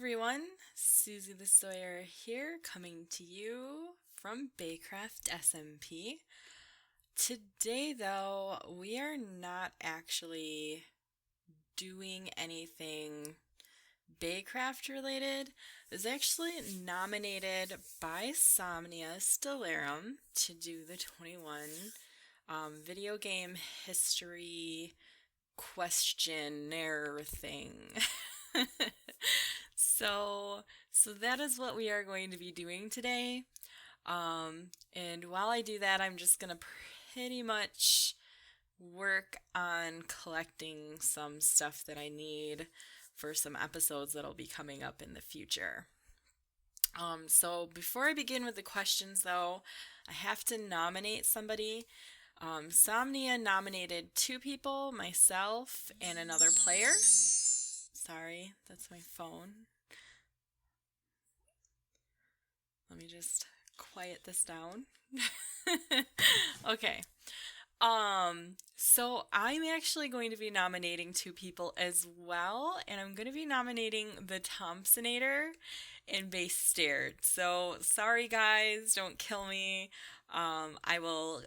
everyone, Suzie the Sawyer here, coming to you from Baycraft SMP. Today, though, we are not actually doing anything Baycraft related. It was actually nominated by Somnia Stellarum to do the 21 video game history questionnaire thing. So that is what we are going to be doing today. And while I do that, I'm just gonna pretty much work on collecting some stuff that I need for some episodes that'll be coming up in the future. So before I begin with the questions, though, I have to nominate somebody. Somnia nominated 2 people, myself and another player. Sorry, that's my phone. Let me just quiet this down. Okay. So I'm actually going to be nominating 2 people as well, and I'm going to be nominating The Thomsponator and BayStaird. So sorry guys, don't kill me. I will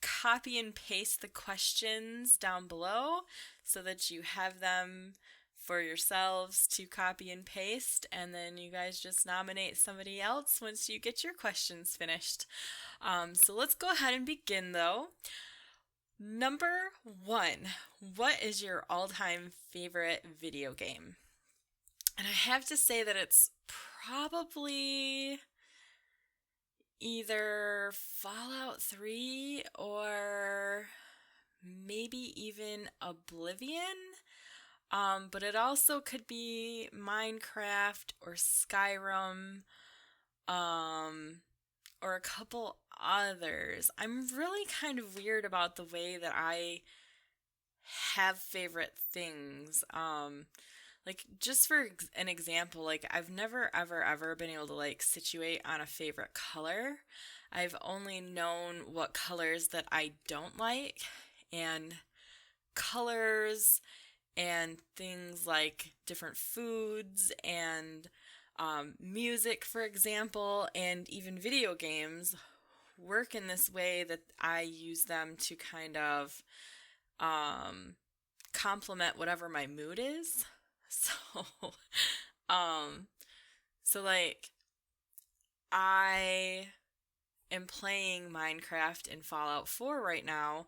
copy and paste the questions down below so that you have them for yourselves to copy and paste, and then you guys just nominate somebody else once you get your questions finished. So let's go ahead and begin though. Number 1, what is your all-time favorite video game? And I have to say that it's probably either Fallout 3 or maybe even Oblivion. But it also could be Minecraft or Skyrim, or a couple others. I'm really kind of weird about the way that I have favorite things. Like, just for an example, like, I've never ever been able to like situate on a favorite color. I've only known what colors that I don't like, and colors and things like different foods and music, for example, and even video games work in this way that I use them to kind of complement whatever my mood is. So like, I am playing Minecraft and Fallout 4 right now,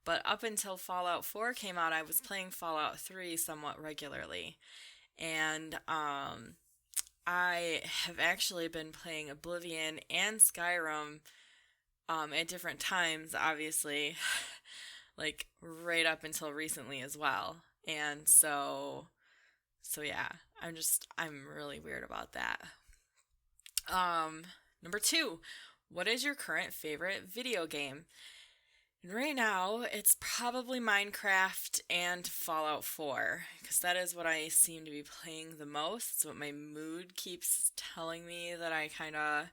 but up until Fallout 4 came out, I was playing Fallout 3 somewhat regularly. And I have actually been playing Oblivion and Skyrim at different times, obviously, like right up until recently as well. And so yeah, I'm really weird about that. Number 2, what is your current favorite video game? And right now, it's probably Minecraft and Fallout 4, because that is what I seem to be playing the most. It's what my mood keeps telling me that I kind of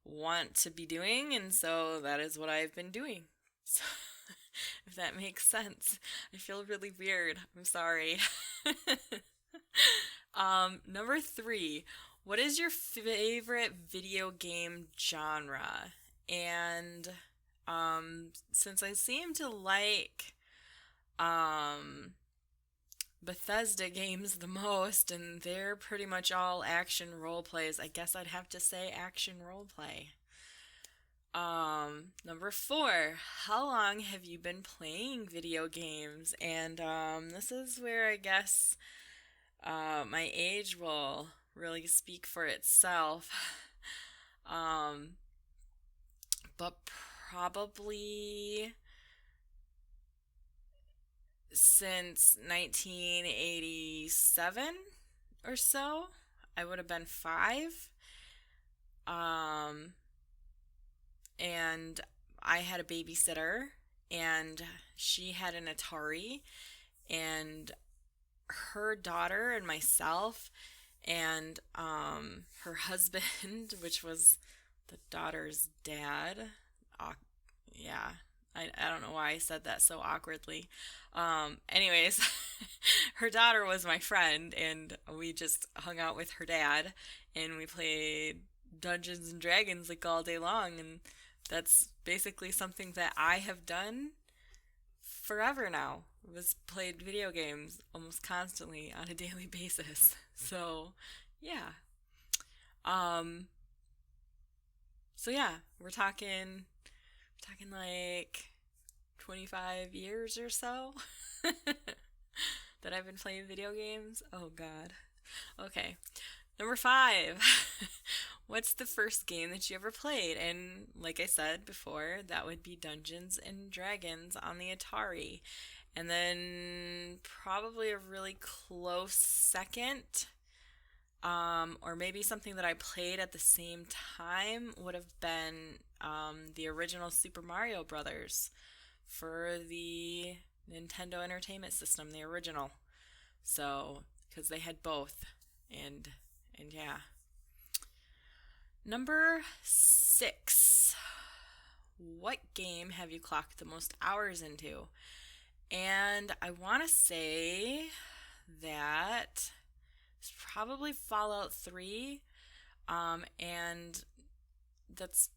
want to be doing, and so that is what I've been doing. So, if that makes sense. I feel really weird. I'm sorry. Number 3, what is your favorite video game genre? And since I seem to like Bethesda games the most, and they're pretty much all action role plays, I guess I'd have to say action role play. Number 4, how long have you been playing video games? And this is where I guess my age will really speak for itself. But probably since 1987 or so. I would have been 5. And I had a babysitter, and she had an Atari, and her daughter and myself and her husband, which was the daughter's dad. Yeah, I don't know why I said that so awkwardly. Anyways, her daughter was my friend, and we just hung out with her dad, and we played Dungeons and Dragons like all day long, and that's basically something that I have done forever now. Was played video games almost constantly on a daily basis. So, yeah. Um, so yeah, we're talking like 25 years or so that I've been playing video games. Oh God. Okay. Number 5. What's the first game that you ever played? And like I said before, that would be Dungeons and Dragons on the Atari. And then probably a really close second, or maybe something that I played at the same time would have been the original Super Mario Brothers for the Nintendo Entertainment System, the original. So, because they had both, and yeah. Number 6. What game have you clocked the most hours into? And I want to say that it's probably Fallout 3, and that's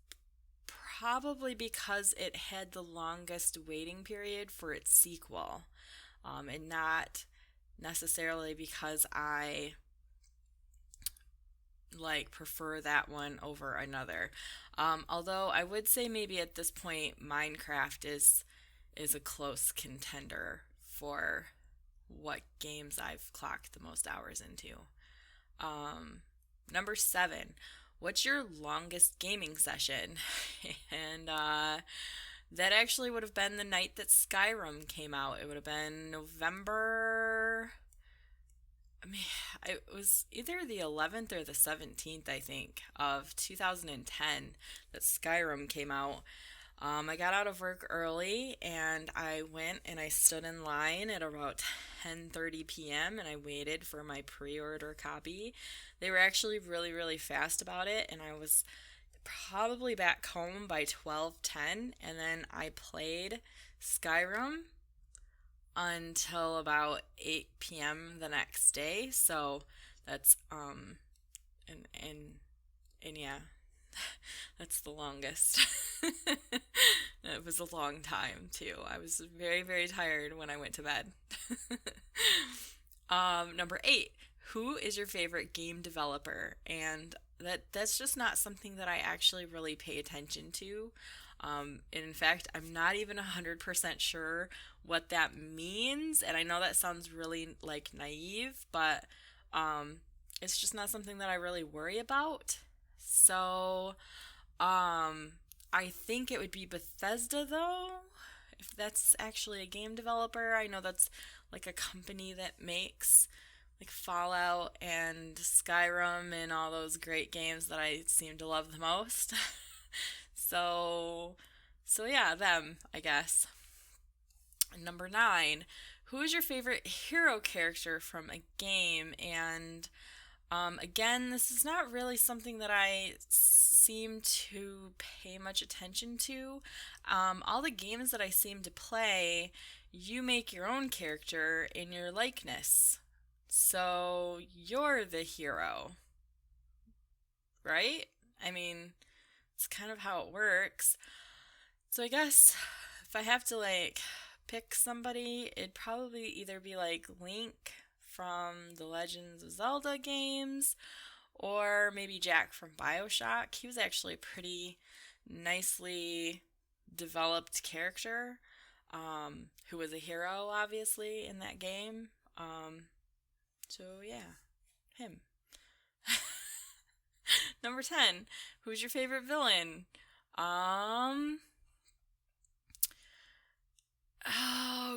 probably because it had the longest waiting period for its sequel, and not necessarily because I like prefer that one over another. Although I would say maybe at this point Minecraft is a close contender for what games I've clocked the most hours into. Number 7, what's your longest gaming session? And that actually would have been the night that Skyrim came out. It would have been November. I mean, it was either the 11th or the 17th, I think, of 2010 that Skyrim came out. I got out of work early, and I went and I stood in line at about 10:30 p.m. and I waited for my pre-order copy. They were actually really, really fast about it, and I was probably back home by 12:10, and then I played Skyrim until about 8 p.m. the next day. So that's and yeah, that's the longest. It was a long time too. I was very, very tired when I went to bed. Number 8. Who is your favorite game developer? And that's just not something that I actually really pay attention to. And in fact, I'm not even 100% sure what that means. And I know that sounds really like naive, but it's just not something that I really worry about. So I think it would be Bethesda, though, if that's actually a game developer. I know that's like a company that makes like Fallout and Skyrim and all those great games that I seem to love the most. So yeah, them, I guess. Number 9, who is your favorite hero character from a game? And again, this is not really something that I seem to pay much attention to. All the games that I seem to play, you make your own character in your likeness. So you're the hero, right? I mean, it's kind of how it works. So I guess if I have to like pick somebody, it'd probably either be like Link from the Legends of Zelda games, or maybe Jack from BioShock. He was actually a pretty nicely developed character, who was a hero, obviously, in that game. So yeah, him. Number 10, who's your favorite villain? Oh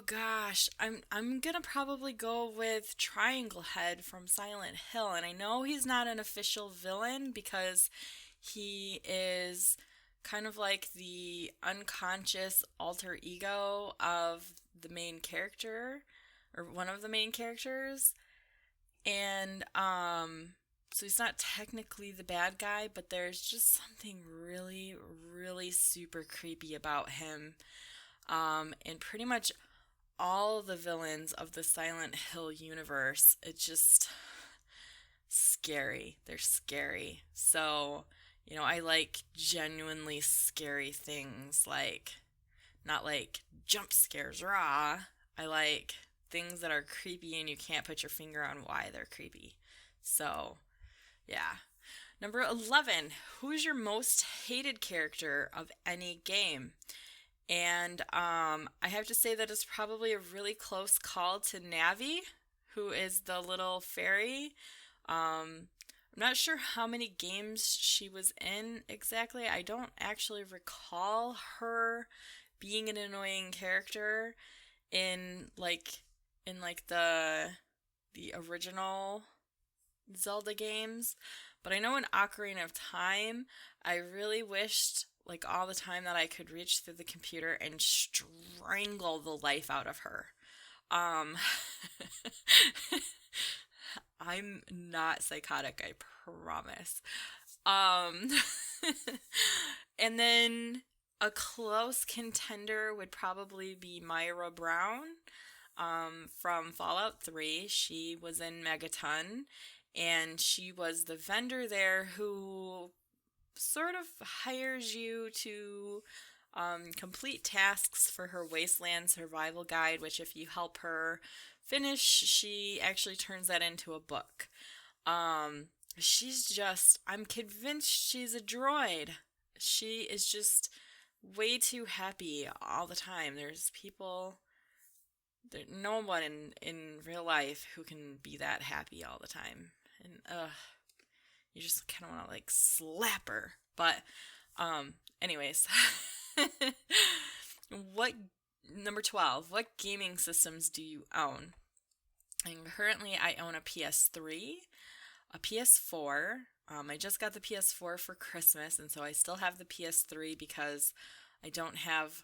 gosh, I'm gonna probably go with Triangle Head from Silent Hill, and I know he's not an official villain because he is kind of like the unconscious alter ego of the main character, or one of the main characters, and so he's not technically the bad guy, but there's just something really, really super creepy about him. And pretty much all the villains of the Silent Hill universe, it's just scary. They're scary. So, I like genuinely scary things, like, not like jump scares, raw. I like things that are creepy and you can't put your finger on why they're creepy. So, yeah. Number 11, who's your most hated character of any game? And I have to say that it's probably a really close call to Navi, who is the little fairy. I'm not sure how many games she was in exactly. I don't actually recall her being an annoying character in like the original Zelda games. But I know in Ocarina of Time, I really wished like all the time that I could reach through the computer and strangle the life out of her. Um I'm not psychotic, I promise. Um and then a close contender would probably be Myra Brown from Fallout 3. She was in Megaton, and she was the vendor there who sort of hires you to complete tasks for her Wasteland Survival Guide, which if you help her finish, she actually turns that into a book. I'm convinced she's a droid. She is just way too happy all the time. There's no one in real life who can be that happy all the time. And, you just kind of want to, like, slap her. But, anyways. Number 12, what gaming systems do you own? And currently I own a PS3, a PS4. I just got the PS4 for Christmas, and so I still have the PS3 because I don't have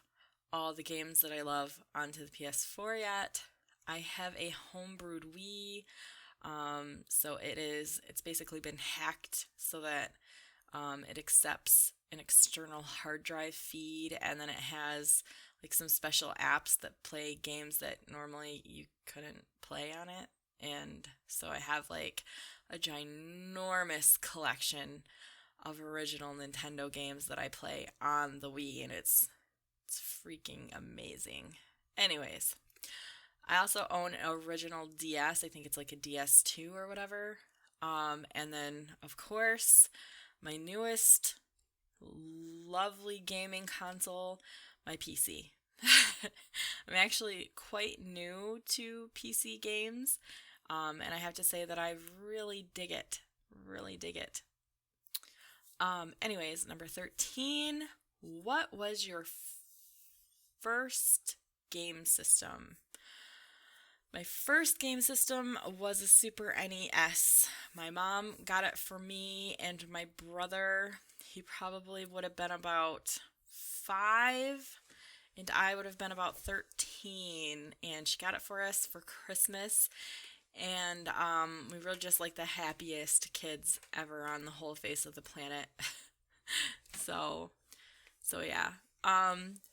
all the games that I love onto the PS4 yet. I have a homebrewed Wii, so it's basically been hacked so that it accepts an external hard drive feed, and then it has like some special apps that play games that normally you couldn't play on it. And so I have like a ginormous collection of original Nintendo games that I play on the Wii, and it's freaking amazing. Anyways, I also own an original DS. I think it's like a DS2 or whatever. And then, of course, my newest lovely gaming console, my PC. I'm actually quite new to PC games, and I have to say that I really dig it. Really dig it. Anyways, number 13, what was your first game system? My first game system was a Super NES. My mom got it for me and my brother. He probably would have been about 5, and I would have been about 13. And she got it for us for Christmas. And we were just like the happiest kids ever on the whole face of the planet. So yeah.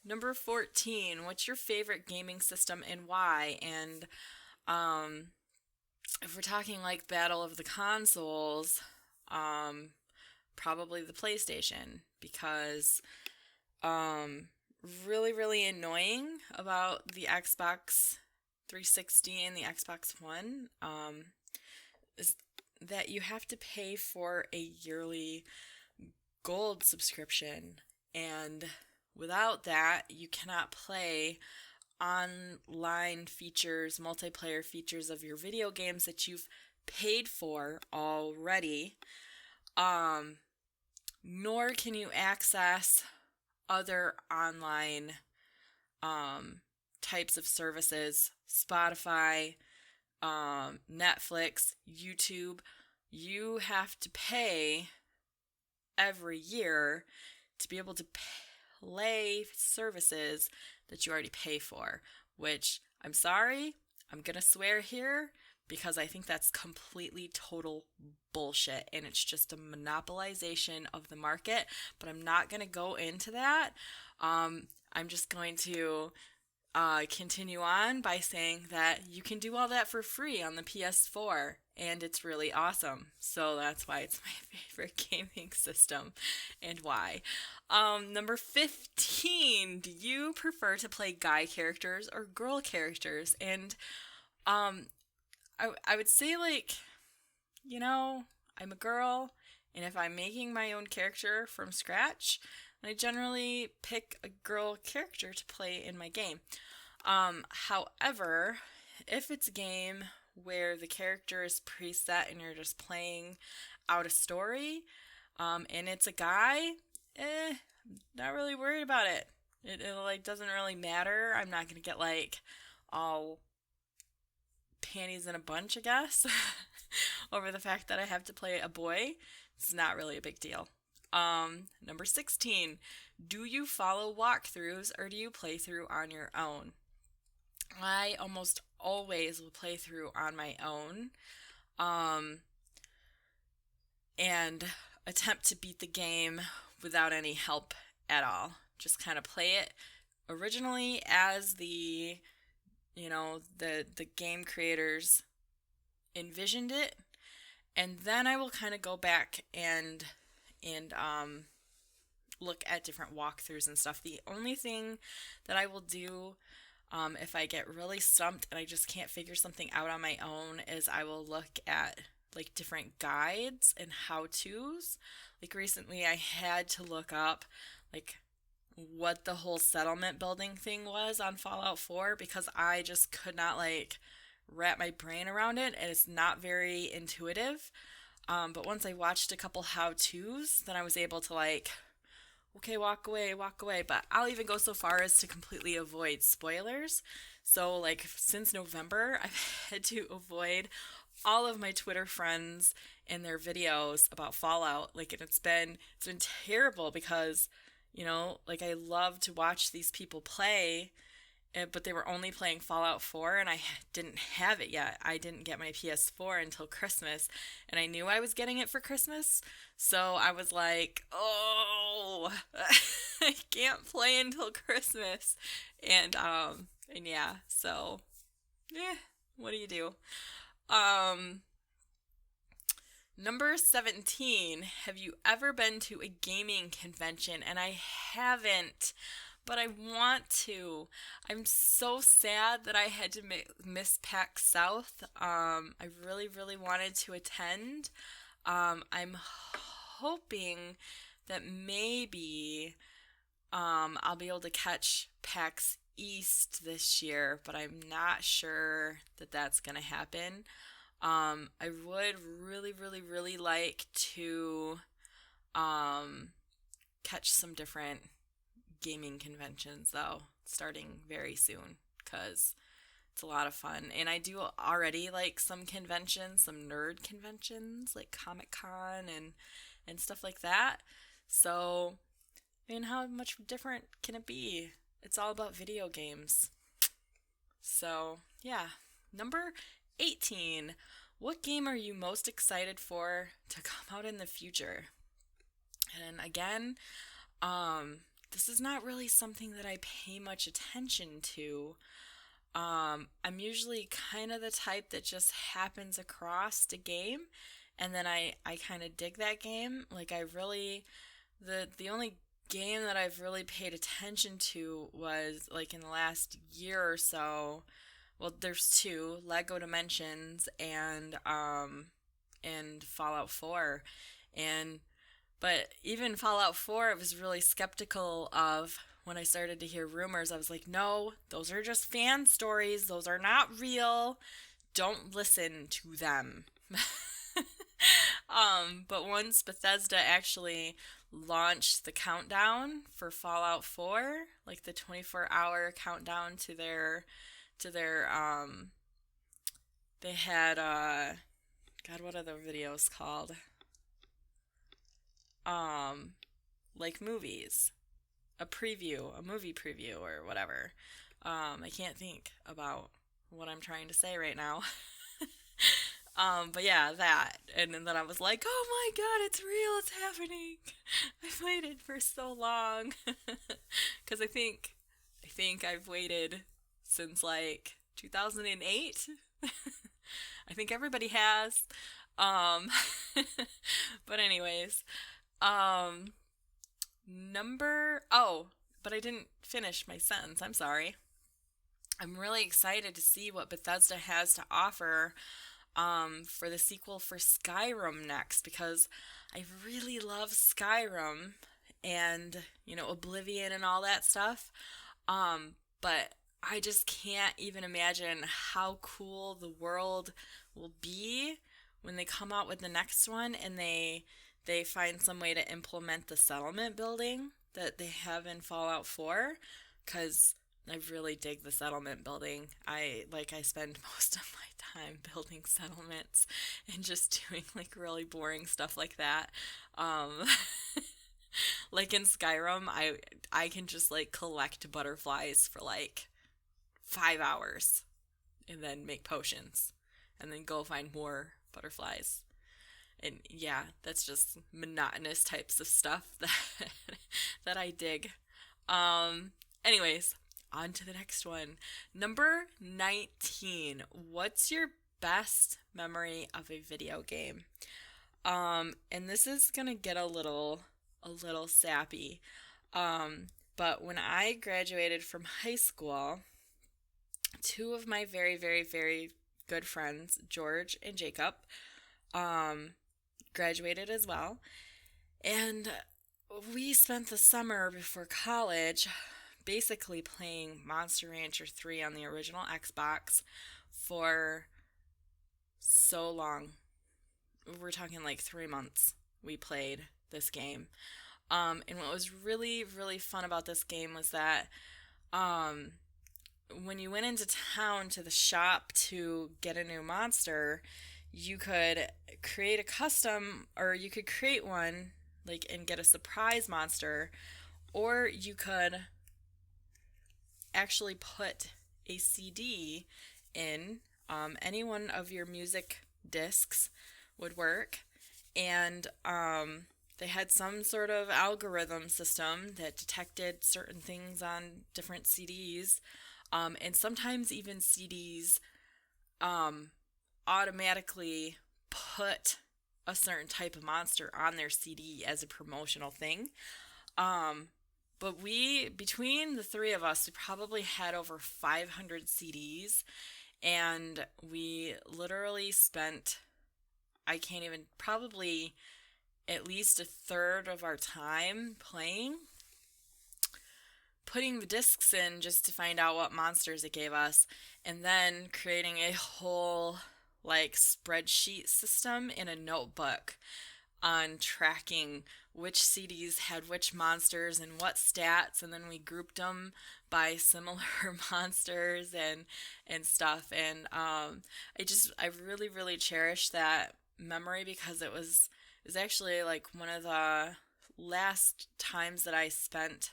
Number 14, what's your favorite gaming system and why? And if we're talking like Battle of the Consoles, probably the PlayStation, because really, really annoying about the Xbox 360 and the Xbox One is that you have to pay for a yearly gold subscription, and without that, you cannot play online features, multiplayer features of your video games that you've paid for already. Nor can you access other online types of services, Spotify, Netflix, YouTube. You have to pay every year to be able to play services that you already pay for, which, I'm sorry, I'm gonna swear here because I think that's completely total bullshit, and it's just a monopolization of the market, but I'm not gonna go into that. I'm just going to continue on by saying that you can do all that for free on the PS4, and it's really awesome. So that's why it's my favorite gaming system, and why. Number 15. Do you prefer to play guy characters or girl characters? And I would say, like, I'm a girl, and if I'm making my own character from scratch, I generally pick a girl character to play in my game. However, if it's a game where the character is preset and you're just playing out a story, and it's a guy, not really worried about it. It like doesn't really matter. I'm not gonna get like all panties in a bunch, I guess, over the fact that I have to play a boy. It's not really a big deal. Number 16. Do you follow walkthroughs or do you play through on your own? I almost always will play through on my own, and attempt to beat the game without any help at all. Just kind of play it originally as the game creators envisioned it, and then I will kind of go back and look at different walkthroughs and stuff. The only thing that I will do if I get really stumped and I just can't figure something out on my own is I will look at like different guides and how-tos. Like recently I had to look up like what the whole settlement building thing was on Fallout 4 because I just could not like wrap my brain around it, and it's not very intuitive. But once I watched a couple how-tos, then I was able to like, okay, walk away. But I'll even go so far as to completely avoid spoilers. So like since November, I've had to avoid all of my Twitter friends and their videos about Fallout. Like, and it's been terrible because, like I love to watch these people play, but they were only playing Fallout 4 and I didn't have it yet. I didn't get my PS4 until Christmas, and I knew I was getting it for Christmas, so I was like, oh, I can't play until Christmas. And yeah, so, what do you do? Number 17, have you ever been to a gaming convention? And I haven't, but I want to. I'm so sad that I had to miss PAX South. I really, really wanted to attend. I'm hoping that maybe I'll be able to catch PAX East this year, but I'm not sure that that's going to happen. I would really, really, really like to catch some different gaming conventions, though, starting very soon, because it's a lot of fun. And I do already like some conventions, some nerd conventions, like Comic-Con and stuff like that. So, I mean, how much different can it be? It's all about video games. So, yeah. Number 18. What game are you most excited for to come out in the future? And again, this is not really something that I pay much attention to. I'm usually kind of the type that just happens across a game, and then I kind of dig that game. Like I really, the only game that I've really paid attention to was like in the last year or so. Well, there's two, Lego Dimensions and Fallout 4. But even Fallout 4, I was really skeptical of when I started to hear rumors. I was like, no, those are just fan stories. Those are not real. Don't listen to them. But once Bethesda actually launched the countdown for Fallout 4, like the 24-hour countdown to their they had God, what are the videos called? Like movies, a movie preview or whatever. I can't think about what I'm trying to say right now. But yeah, that, and then I was like, oh my god, it's real, it's happening. I played it for so long. Because I think think I've waited since like 2008. I think everybody has. Um, but anyways, um, but I didn't finish my sentence. I'm sorry. I'm really excited to see what Bethesda has to offer for the sequel for Skyrim next, because I really love Skyrim and, Oblivion and all that stuff. But I just can't even imagine how cool the world will be when they come out with the next one and they find some way to implement the settlement building that they have in Fallout 4, because I really dig the settlement building. I spend most of my time building settlements and just doing like really boring stuff like that. Um, like in Skyrim, I can just like collect butterflies for like 5 hours and then make potions and then go find more butterflies. And yeah, that's just monotonous types of stuff that that I dig. Anyways, on to the next one. Number 19. What's your best memory of a video game? And this is gonna get a little sappy. But when I graduated from high school, two of my very, very, very good friends, George and Jacob, graduated as well. And we spent the summer before college basically playing Monster Rancher 3 on the original Xbox for so long. We're talking like 3 months we played this game. And what was really, really fun about this game was that when you went into town to the shop to get a new monster, you could create a custom, or you could create one like and get a surprise monster, or you could actually put a CD in. Any one of your music discs would work, and they had some sort of algorithm system that detected certain things on different CDs, and sometimes even CDs automatically put a certain type of monster on their CD as a promotional thing. But between the three of us, we probably had over 500 CDs, and we literally spent, probably at least a third of our time putting the discs in just to find out what monsters it gave us, and then creating a whole like spreadsheet system in a notebook on tracking which CDs had which monsters and what stats, and then we grouped them by similar monsters and stuff. And I really, really cherish that memory, because it was actually like one of the last times that I spent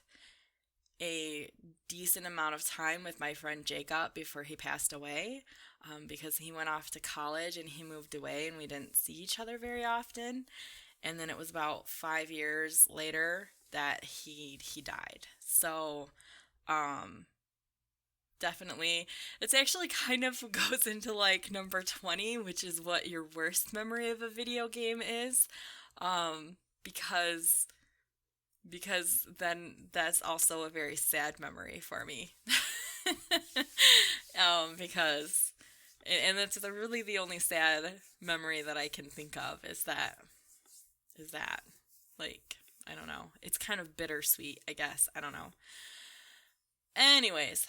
a decent amount of time with my friend Jacob before he passed away, because he went off to college and he moved away and we didn't see each other very often. And then it was about 5 years later that he died. So definitely, it's actually kind of goes into like number 20, which is what your worst memory of a video game is, because then that's also a very sad memory for me. Because, and that's really the only sad memory that I can think of is that, like, I don't know. It's kind of bittersweet, I guess. I don't know. Anyways,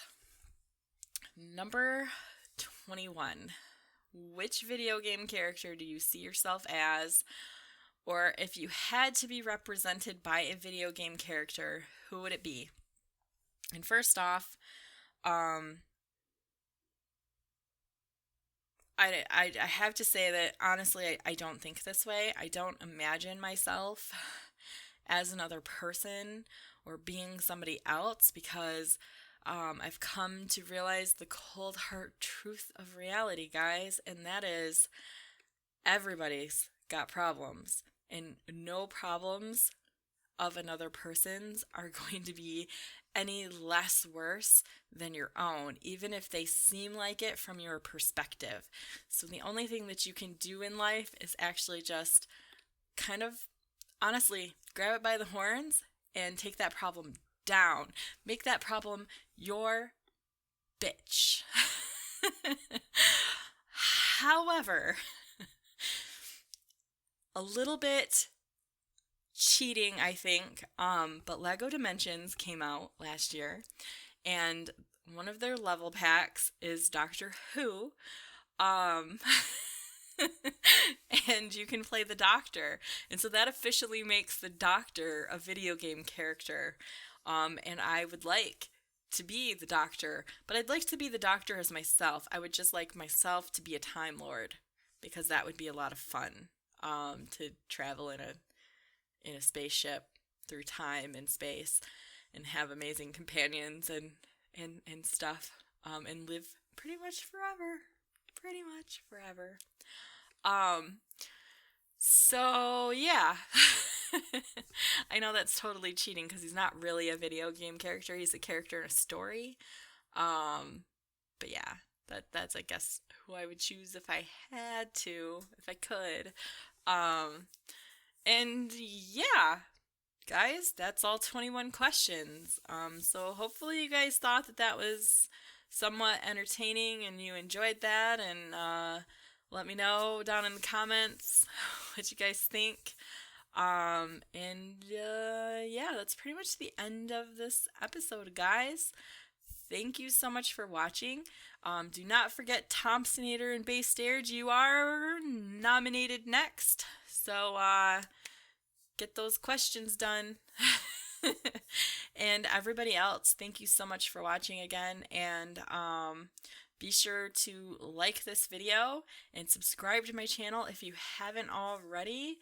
number 21. Which video game character do you see yourself as? Or if you had to be represented by a video game character, who would it be? And first off, I have to say that honestly, I don't think this way. I don't imagine myself as another person or being somebody else, because I've come to realize the cold hard truth of reality, guys, and that is everybody's got problems, and no problems of another person's are going to be any less worse than your own, even if they seem like it from your perspective. So the only thing that you can do in life is actually just kind of honestly grab it by the horns and take that problem down. Make that problem your bitch. However, a little bit cheating, I think, but Lego Dimensions came out last year, and one of their level packs is Doctor Who, and you can play the Doctor, and so that officially makes the Doctor a video game character, and I would like to be the Doctor, but I'd like to be the Doctor as myself. I would just like myself to be a Time Lord, because that would be a lot of fun, to travel in a spaceship through time and space and have amazing companions and stuff, and live pretty much forever. So yeah. I know that's totally cheating because he's not really a video game character. He's a character in a story. But yeah, that's I guess who I would choose if I had to, if I could. And yeah, guys, that's all 21 questions. So hopefully you guys thought that was somewhat entertaining and you enjoyed that, and let me know down in the comments what you guys think. Yeah, that's pretty much the end of this episode, guys. Thank you so much for watching. Do not forget Thomsponator and BayStaird, you are nominated next. So, get those questions done. And everybody else, thank you so much for watching again. And, be sure to like this video and subscribe to my channel if you haven't already.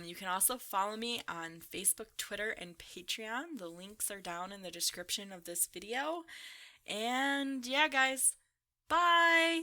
You can also follow me on Facebook, Twitter, and Patreon. The links are down in the description of this video. And yeah, guys, bye!